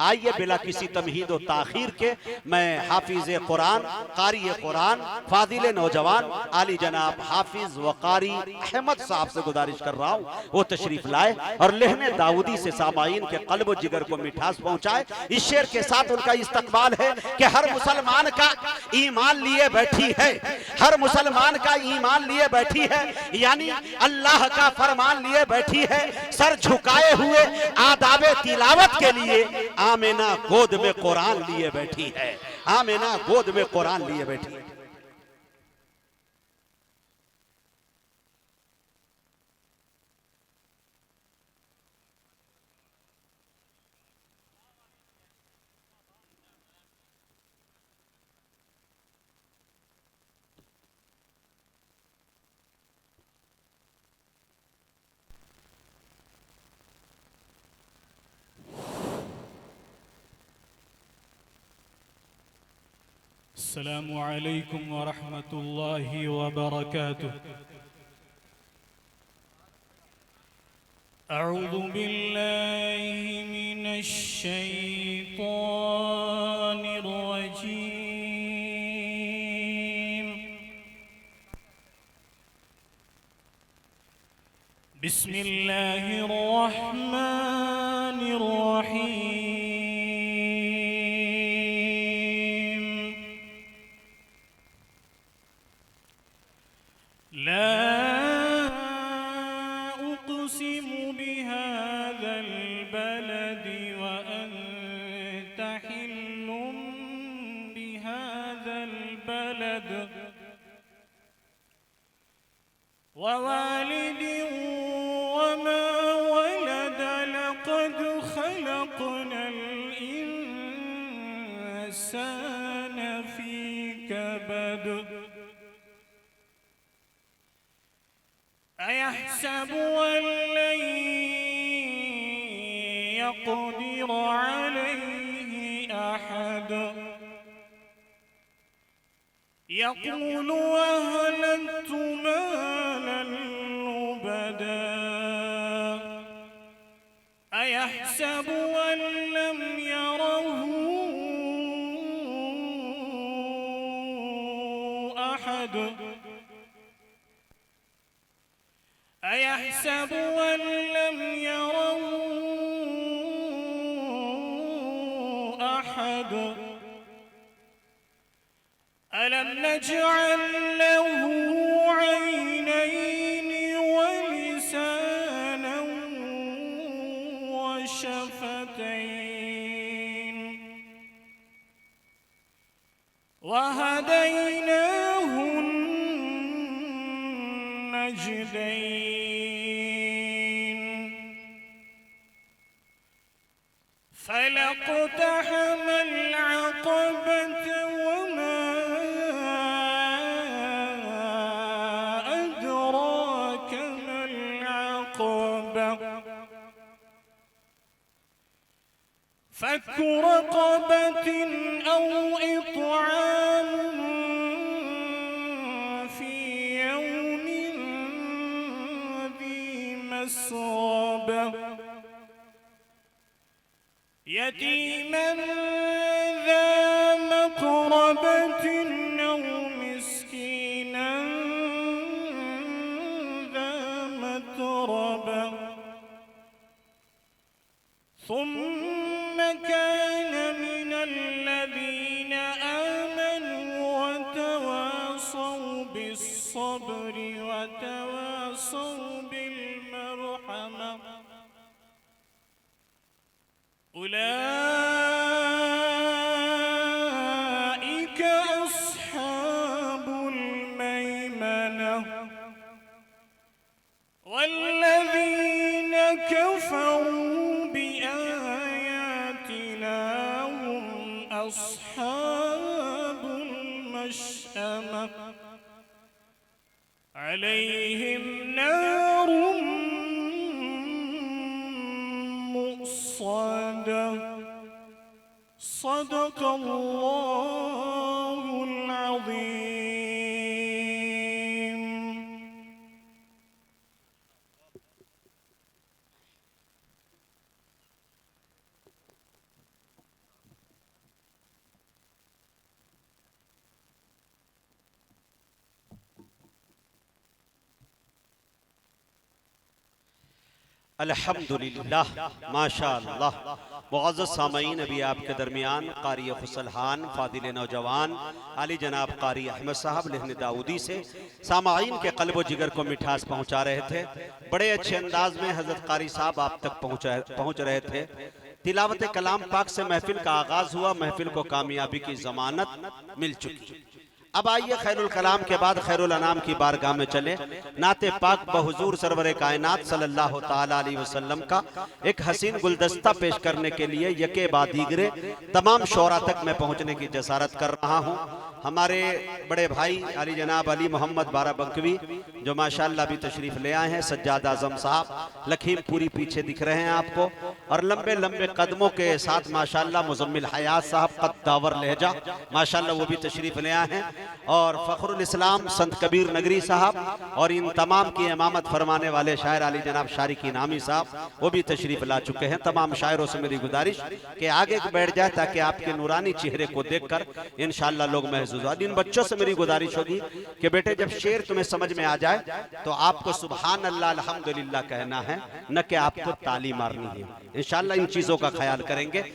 आइए बिला किसी तमहीद व ताखीर के मैं हाफिज कुरान, कारी कुरान, फादिल नौजवान आली जनाब हाफिज व कारी अहमद साहब से गुजारिश कर रहा हूँ वो तशरीफ लाए और लहने दाऊदी से सामाईन के कल्ब व जिगर को मिठास पहुंचाए। इस शेर के साथ उनका इस्तकबाल है कि हर मुसलमान का ईमान लिए बैठी है, हर मुसलमान का ईमान लिए बैठी है, यानी अल्लाह का फरमान लिए बैठी है, सर झुकाए हुए आदाबे तिलावत के लिए आमिना गोद में कुरान लिए बैठी है, आमिना गोद में कुरान लिए बैठी है। السلام عليكم ورحمة الله وبركاته. أعوذ بالله من الشيطان الرجيم. بسم الله الرحمن الرحيم. لا أقسم بهذا البلد وأنت حل بهذا البلد ووالد وما ولد لقد خلقنا الإنسان في كبد أيحسب أن لن يقدر عليه أحد يقول أهلكت مالا لبدا أيحسب أن لم يره أحد أيحسب أن لم يره أحد ألم نجعل له عينين ولسانا وشفتين وهديناه النجدين فلاقتحم العقبة وما أدراك ما العقبة فك رقبة أو إطعام في يوم ذي مسغبة يتيما ذا مقربة أو مسكينا ذا متربة ثم كان من الذين آمنوا وتواصوا بالصبر وتواصوا بالمرحمة أولئك أصحاب الميمنة والذين كفروا بآياتنا هم أصحاب المشأمة عليهم نار مؤصدة صدق الله العظيم. अल्हम्दुलिल्लाह, माशाअल्लाह। मुअज़्ज़ज़ सामईन, अभी आपके दरमियान कारी खुसलहान फादिल नौजवान आली जनाब कारी अहमद साहब लहन दाऊदी से सामईन के क़ल्ब व जिगर को मिठास पहुँचा रहे थे। बड़े अच्छे अंदाज में हज़रत कारी साहब आप तक पहुँच रहे थे। तिलावत कलाम पाक से महफिल का आगाज़ हुआ, महफिल को कामयाबी की ज़मानत मिल चुकी। अब आइए खैरुल कलाम के बाद खैरुल अनाम की बारगाह में चले। नाते पाक बहुजूर सरवर कायनात सल्लल्लाहु ताला अलैहि वसल्लम का एक हसीन गुलदस्ता पेश करने के लिए यके बाद दीगरे तमाम शोरा तक मैं पहुंचने की जसारत कर रहा हूं। हमारे बड़े भाई अली जनाब अली मोहम्मद बाराबंकवी जो माशाअल्लाह भी तशरीफ ले आए हैं, सज्जाद आजम साहब लखीमपुरी पीछे दिख रहे हैं आपको, और लंबे लंबे कदमों के साथ माशाअल्लाह मुजम्मिल हयात साहब कद्दावर लहजा माशाअल्लाह वो भी तशरीफ ले आए हैं, और फखरुल इस्लाम संत कबीर नगरी साहब और इन तमाम की इमामत फरमाने वाले शायर अली जनाब शारिक इनामी साहब वो भी तशरीफ ला चुके हैं। तमाम शायरों से मेरी गुजारिश कि आगे बैठ जाए ताकि आपके नूरानी चेहरे को देखकर इंशाअल्लाह लोग महसूस। इन बच्चों से मेरी गुजारिश होगी कि बेटे जब शेर तुम्हें समझ में आ जाए तो आपको सुभान अल्लाह अल्हम्दुलिल्लाह कहना है, न कि आपको ताली मारनी है। इंशाअल्लाह इन चीजों का ख्याल करेंगे।